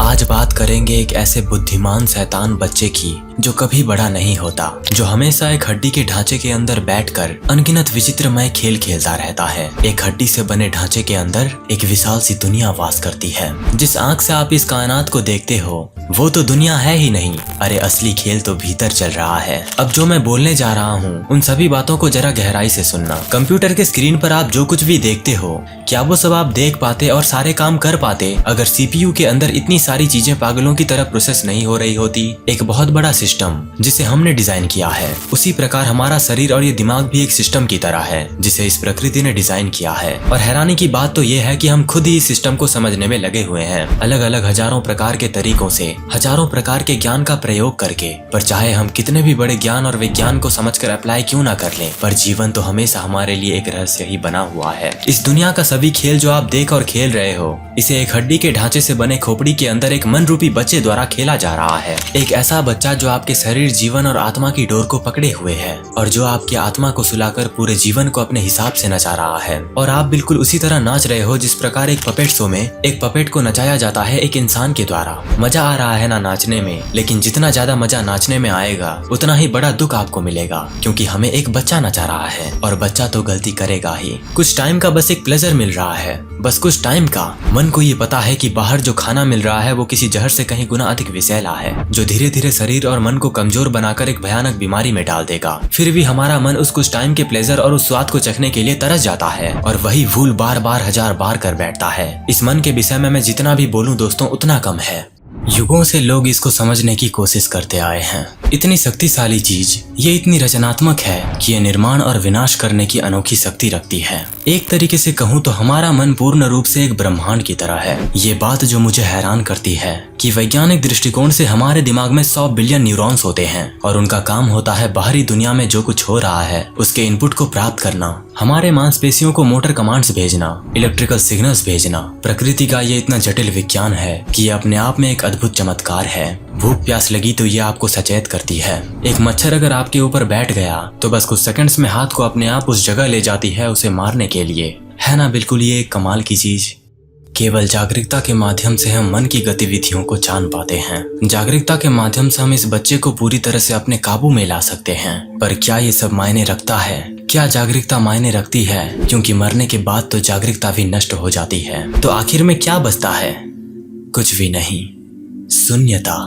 आज बात करेंगे एक ऐसे बुद्धिमान शैतान बच्चे की जो कभी बड़ा नहीं होता, जो हमेशा एक हड्डी के ढांचे के अंदर बैठकर अनगिनत विचित्रमय खेल खेलता रहता है। एक हड्डी से बने ढांचे के अंदर एक विशाल सी दुनिया वास करती है। जिस आंख से आप इस कायनात को देखते हो वो तो दुनिया है ही नहीं, अरे असली खेल तो भीतर चल रहा है। अब जो मैं बोलने जा रहा हूँ उन सभी बातों को जरा गहराई से सुनना। कंप्यूटर के स्क्रीन पर आप जो कुछ भी देखते हो, क्या वो सब आप देख पाते और सारे काम कर पाते अगर सीपीयू के अंदर इतनी सारी चीजें पागलों की तरह प्रोसेस नहीं हो रही होती? एक बहुत बड़ा सिस्टम जिसे हमने डिजाइन किया है, उसी प्रकार हमारा शरीर और ये दिमाग भी एक सिस्टम की तरह है जिसे इस प्रकृति ने डिजाइन किया है। और हैरानी की बात तो ये है कि हम खुद ही इस सिस्टम को समझने में लगे हुए हैं, अलग अलग हजारों प्रकार के तरीकों से, हजारों प्रकार के ज्ञान का प्रयोग करके। पर चाहे हम कितने भी बड़े ज्ञान और विज्ञान को समझकर अप्लाई क्यों ना कर लें, पर जीवन तो हमेशा हमारे लिए एक रहस्य ही बना हुआ है। इस दुनिया का सभी खेल जो आप देख और खेल रहे हो, इसे एक हड्डी के ढांचे से बने खोपड़ी के अंदर एक मन रूपी बच्चे द्वारा खेला जा रहा है। एक ऐसा बच्चा जो आपके शरीर, जीवन और आत्मा की डोर को पकड़े हुए है और जो आपकी आत्मा को सुलाकर पूरे जीवन को अपने हिसाब से नचा रहा है। और आप बिल्कुल उसी तरह नाच रहे हो जिस प्रकार एक पपेट शो में एक पपेट को नचाया जाता है एक इंसान के द्वारा। मजा आ रहा है ना नाचने में, लेकिन जितना ज्यादा मजा नाचने में आएगा उतना ही बड़ा दुख आपको मिलेगा, क्योंकि हमें एक बच्चा नचा रहा है और बच्चा तो गलती करेगा ही। कुछ टाइम का बस एक प्लेजर मिल रहा है, बस कुछ टाइम का। मन को ये पता है कि बाहर जो खाना मिल रहा है वो किसी जहर से कहीं गुना अधिक विषैला है, जो धीरे धीरे शरीर और मन को कमजोर बनाकर एक भयानक बीमारी में डाल देगा। फिर भी हमारा मन उस कुछ टाइम के प्लेजर और उस स्वाद को चखने के लिए तरस जाता है और वही भूल बार बार हजार बार कर बैठता है। इस मन के विषय में मैं जितना भी बोलूं दोस्तों उतना कम है। युगों से लोग इसको समझने की कोशिश करते आए हैं। इतनी शक्तिशाली चीज, ये इतनी रचनात्मक है कि ये निर्माण और विनाश करने की अनोखी शक्ति रखती है। एक तरीके से कहूँ तो हमारा मन पूर्ण रूप से एक ब्रह्मांड की तरह है। ये बात जो मुझे हैरान करती है कि वैज्ञानिक दृष्टिकोण से हमारे दिमाग में 100 बिलियन न्यूरॉन्स होते हैं और उनका काम होता है बाहरी दुनिया में जो कुछ हो रहा है उसके इनपुट को प्राप्त करना, हमारे मांसपेशियों को मोटर कमांड्स भेजना, इलेक्ट्रिकल सिग्नल्स भेजना। प्रकृति का ये इतना जटिल विज्ञान है कि ये अपने आप में एक अद्भुत चमत्कार है। भूख प्यास लगी तो ये आपको सचेत करती है। एक मच्छर अगर आपके ऊपर बैठ गया तो बस कुछ सेकंड्स में हाथ को अपने आप उस जगह ले जाती है उसे मारने के लिए। है ना बिल्कुल ये एक कमाल की चीज। केवल जागरूकता के माध्यम से हम मन की गतिविधियों को जान पाते हैं। जागरूकता के माध्यम से हम इस बच्चे को पूरी तरह से अपने काबू में ला सकते हैं। पर क्या ये सब मायने रखता है? क्या जागरूकता मायने रखती है? क्योंकि मरने के बाद तो जागरूकता भी नष्ट हो जाती है। तो आखिर में क्या बचता है? कुछ भी नहीं, शून्यता,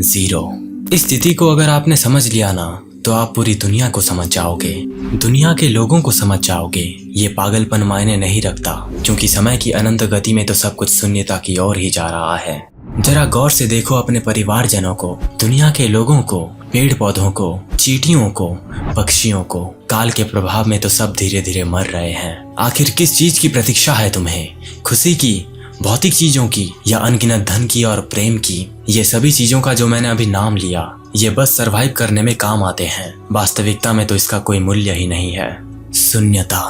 जीरो। इस स्थिति को अगर आपने समझ लिया ना तो आप पूरी दुनिया को समझ जाओगे, दुनिया के लोगों को समझ जाओगे। ये पागलपन मायने नहीं रखता, क्योंकि समय की अनंत गति में तो सब कुछ शून्यता की ओर ही जा रहा है। जरा गौर से देखो अपने परिवारजनों को, दुनिया के लोगों को, पेड़ पौधों को, चींटियों को, पक्षियों को। काल के प्रभाव में तो सब धीरे धीरे मर रहे हैं। आखिर किस चीज की प्रतीक्षा है तुम्हें? खुशी की, भौतिक चीजों की, या अनगिनत धन की और प्रेम की? ये सभी चीजों का जो मैंने अभी नाम लिया ये बस सरवाइव करने में काम आते हैं। वास्तविकता में तो इसका कोई मूल्य ही नहीं है। शून्यता,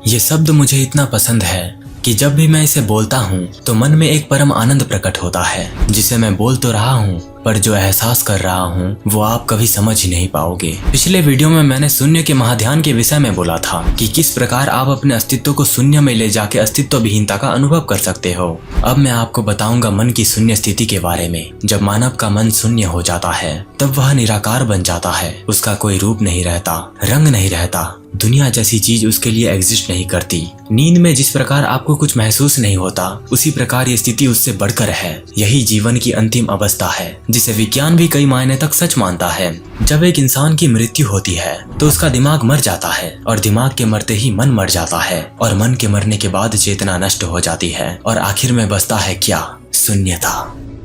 ये शब्द मुझे इतना पसंद है कि जब भी मैं इसे बोलता हूँ तो मन में एक परम आनंद प्रकट होता है, जिसे मैं बोल तो रहा हूँ पर जो एहसास कर रहा हूँ वो आप कभी समझ ही नहीं पाओगे। पिछले वीडियो में मैंने शून्य के महाध्यान के विषय में बोला था कि किस प्रकार आप अपने अस्तित्व को शून्य में ले जाके अस्तित्व विहीनता का अनुभव कर सकते हो। अब मैं आपको बताऊंगा मन की शून्य स्थिति के बारे में। जब मानव का मन शून्य हो जाता है तब वह निराकार बन जाता है। उसका कोई रूप नहीं रहता, रंग नहीं रहता, दुनिया जैसी चीज उसके लिए एग्जिस्ट नहीं करती। नींद में जिस प्रकार आपको कुछ महसूस नहीं होता उसी प्रकार ये स्थिति उससे बढ़कर है। यही जीवन की अंतिम अवस्था है जिसे विज्ञान भी कई मायने तक सच मानता है। जब एक इंसान की मृत्यु होती है तो उसका दिमाग मर जाता है और दिमाग के मरते ही मन मर जाता है और मन के मरने के बाद चेतना नष्ट हो जाती है और आखिर में बचता है क्या? शून्यता।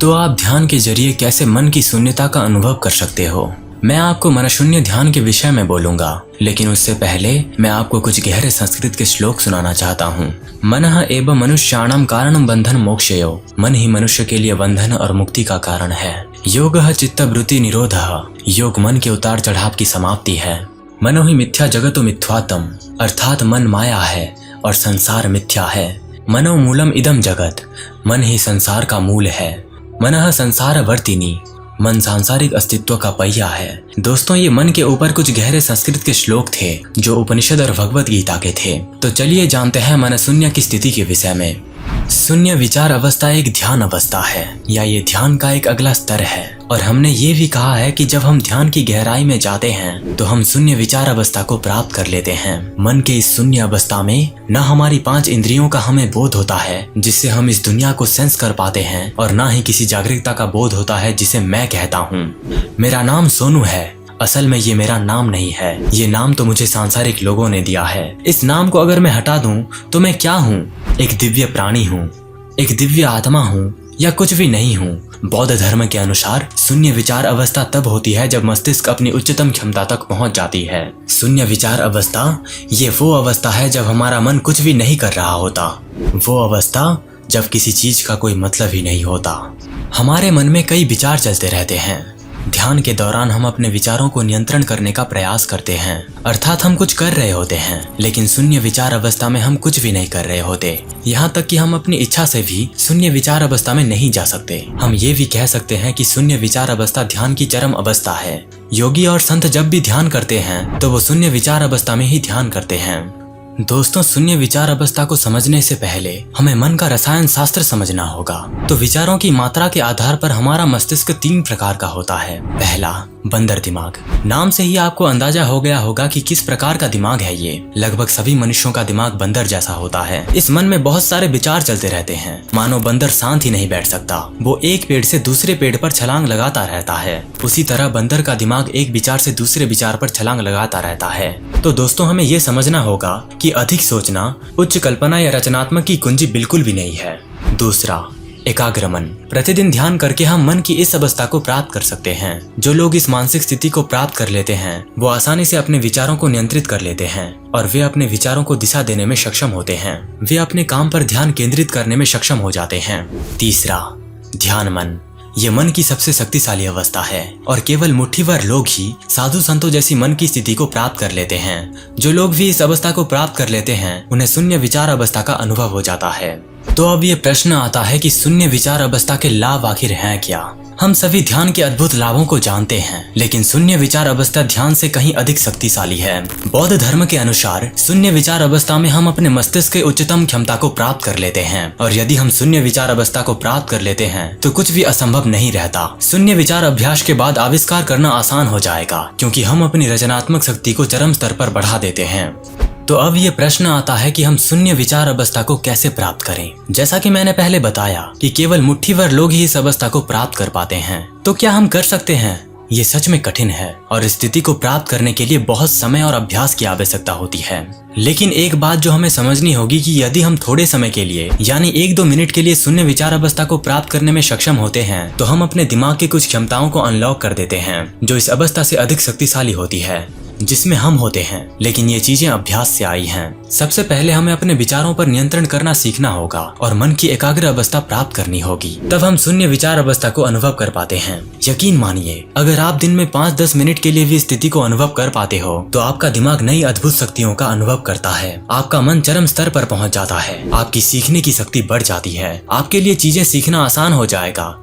तो आप ध्यान के जरिए कैसे मन की शून्यता का अनुभव कर सकते हो? मैं आपको मनशून्य ध्यान के विषय में बोलूंगा, लेकिन उससे पहले मैं आपको कुछ गहरे संस्कृत के श्लोक सुनाना चाहता हूँ। मनः एव मनुष्याणां कारणं बंधन मोक्षयो। मन ही मनुष्य के लिए बंधन और मुक्ति का कारण है। योगः चित्तवृत्ति निरोधः। योग मन के उतार चढ़ाव की समाप्ति है। मनो ही मिथ्या जगतो मिथ्यात्म, अर्थात मन माया है और संसार मिथ्या है। मनो मूलम इदम जगत, मन ही संसार का मूल है। मनः संसार वर्तिनी, मन सांसारिक अस्तित्व का पहिया है। दोस्तों ये मन के ऊपर कुछ गहरे संस्कृत के श्लोक थे जो उपनिषद और भगवत गीता के थे। तो चलिए जानते हैं मनशून्य की स्थिति के विषय में। शून्य विचार अवस्था एक ध्यान अवस्था है या ये ध्यान का एक अगला स्तर है। और हमने ये भी कहा है कि जब हम ध्यान की गहराई में जाते हैं तो हम शून्य विचार अवस्था को प्राप्त कर लेते हैं। मन के इस शून्य अवस्था में न हमारी 5 इंद्रियों का हमें बोध होता है जिससे हम इस दुनिया को सेंस कर पाते हैं, और न ही किसी जागरूकता का बोध होता है जिसे मैं कहता हूँ। मेरा नाम सोनू है। असल में ये मेरा नाम नहीं है, ये नाम तो मुझे सांसारिक लोगों ने दिया है। इस नाम को अगर मैं हटा दूं तो मैं क्या हूँ? एक दिव्य प्राणी हूँ, एक दिव्य आत्मा हूँ, या कुछ भी नहीं हूँ। बौद्ध धर्म के अनुसार शून्य विचार अवस्था तब होती है जब मस्तिष्क अपनी उच्चतम क्षमता तक पहुँच जाती है। शून्य विचार अवस्था ये वो अवस्था है जब हमारा मन कुछ भी नहीं कर रहा होता, वो अवस्था जब किसी चीज का कोई मतलब ही नहीं होता। हमारे मन में कई विचार चलते रहते हैं। ध्यान के दौरान हम अपने विचारों को नियंत्रण करने का प्रयास करते हैं, अर्थात हम कुछ कर रहे होते हैं, लेकिन शून्य विचार अवस्था में हम कुछ भी नहीं कर रहे होते। यहाँ तक कि हम अपनी इच्छा से भी शून्य विचार अवस्था में नहीं जा सकते। हम ये भी कह सकते हैं कि शून्य विचार अवस्था ध्यान की चरम अवस्था है। योगी और संत जब भी ध्यान करते हैं तो वो शून्य विचार अवस्था में ही ध्यान करते हैं। दोस्तों, शून्य विचार अवस्था को समझने से पहले हमें मन का रसायन शास्त्र समझना होगा। तो विचारों की मात्रा के आधार पर हमारा मस्तिष्क 3 प्रकार का होता है। पहला, बंदर दिमाग। नाम से ही आपको अंदाजा हो गया होगा कि किस प्रकार का दिमाग है ये। लगभग सभी मनुष्यों का दिमाग बंदर जैसा होता है। इस मन में बहुत सारे विचार चलते रहते हैं, मानो बंदर शांत ही नहीं बैठ सकता। वो एक पेड़ से दूसरे पेड़ पर छलांग लगाता रहता है। उसी तरह बंदर का दिमाग एक विचार से दूसरे विचार पर छलांग लगाता रहता है। तो दोस्तों, हमें ये समझना होगा कि अधिक सोचना, उच्च कल्पना या रचनात्मक की कुंजी बिल्कुल भी नहीं है। दूसरा, एकाग्र मन। प्रतिदिन ध्यान करके हम मन की इस अवस्था को प्राप्त कर सकते हैं। जो लोग इस मानसिक स्थिति को प्राप्त कर लेते हैं वो आसानी से अपने विचारों को नियंत्रित कर लेते हैं और वे अपने विचारों को दिशा देने में सक्षम होते हैं। वे अपने काम पर ध्यान केंद्रित करने में सक्षम हो जाते हैं। तीसरा, ध्यान मन। ये मन की सबसे शक्तिशाली अवस्था है और केवल मुट्ठीभर लोग ही साधु संतों जैसी मन की स्थिति को प्राप्त कर लेते हैं। जो लोग भी इस अवस्था को प्राप्त कर लेते हैं उन्हें शून्य विचार अवस्था का अनुभव हो जाता है। तो अब ये प्रश्न आता है कि शून्य विचार अवस्था के लाभ आखिर हैं क्या? हम सभी ध्यान के अद्भुत लाभों को जानते हैं, लेकिन शून्य विचार अवस्था ध्यान से कहीं अधिक शक्तिशाली है। बौद्ध धर्म के अनुसार शून्य विचार अवस्था में हम अपने मस्तिष्क के उच्चतम क्षमता को प्राप्त कर लेते हैं, और यदि हम शून्य विचार अवस्था को प्राप्त कर लेते हैं तो कुछ भी असंभव नहीं रहता। शून्य विचार अभ्यास के बाद आविष्कार करना आसान हो जाएगा, क्योंकि हम अपनी रचनात्मक शक्ति को चरम स्तर पर बढ़ा देते हैं। तो अब ये प्रश्न आता है कि हम शून्य विचार अवस्था को कैसे प्राप्त करें। जैसा कि मैंने पहले बताया कि केवल मुट्ठीभर लोग ही इस अवस्था को प्राप्त कर पाते हैं। तो क्या हम कर सकते हैं? ये सच में कठिन है और इस स्थिति को प्राप्त करने के लिए बहुत समय और अभ्यास की आवश्यकता होती है। लेकिन एक बात जो हमें समझनी होगी कि यदि हम थोड़े समय के लिए यानी 1-2 मिनट के लिए शून्य विचार अवस्था को प्राप्त करने में सक्षम होते हैं तो हम अपने दिमाग की कुछ क्षमताओं को अनलॉक कर देते हैं जो इस अवस्था से अधिक शक्तिशाली होती है जिसमें हम होते हैं। लेकिन ये चीजें अभ्यास से आई हैं। सबसे पहले हमें अपने विचारों पर नियंत्रण करना सीखना होगा और मन की एकाग्र अवस्था प्राप्त करनी होगी। तब हम शून्य विचार अवस्था को अनुभव कर पाते हैं। यकीन मानिए, अगर आप दिन में 5-10 मिनट के लिए भी स्थिति को अनुभव कर पाते हो तो आपका दिमाग नई अद्भुत शक्तियों का अनुभव करता है। आपका मन चरम स्तर पर पहुंच जाता है। आपकी सीखने की शक्ति बढ़ जाती है। आपके लिए चीजें सीखना आसान हो जाएगा।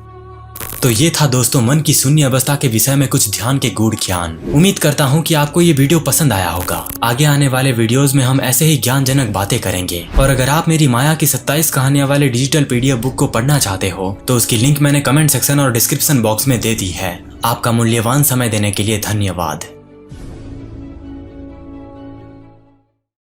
तो ये था दोस्तों मन की शून्य अवस्था के विषय में कुछ ध्यान के गूढ़ ज्ञान। उम्मीद करता हूँ कि आपको ये वीडियो पसंद आया होगा। आगे आने वाले वीडियोस में हम ऐसे ही ज्ञानजनक बातें करेंगे। और अगर आप मेरी माया की 27 कहानियां वाले डिजिटल PDF बुक को पढ़ना चाहते हो तो उसकी लिंक मैंने कमेंट सेक्शन और डिस्क्रिप्शन बॉक्स में दे दी है। आपका मूल्यवान समय देने के लिए धन्यवाद।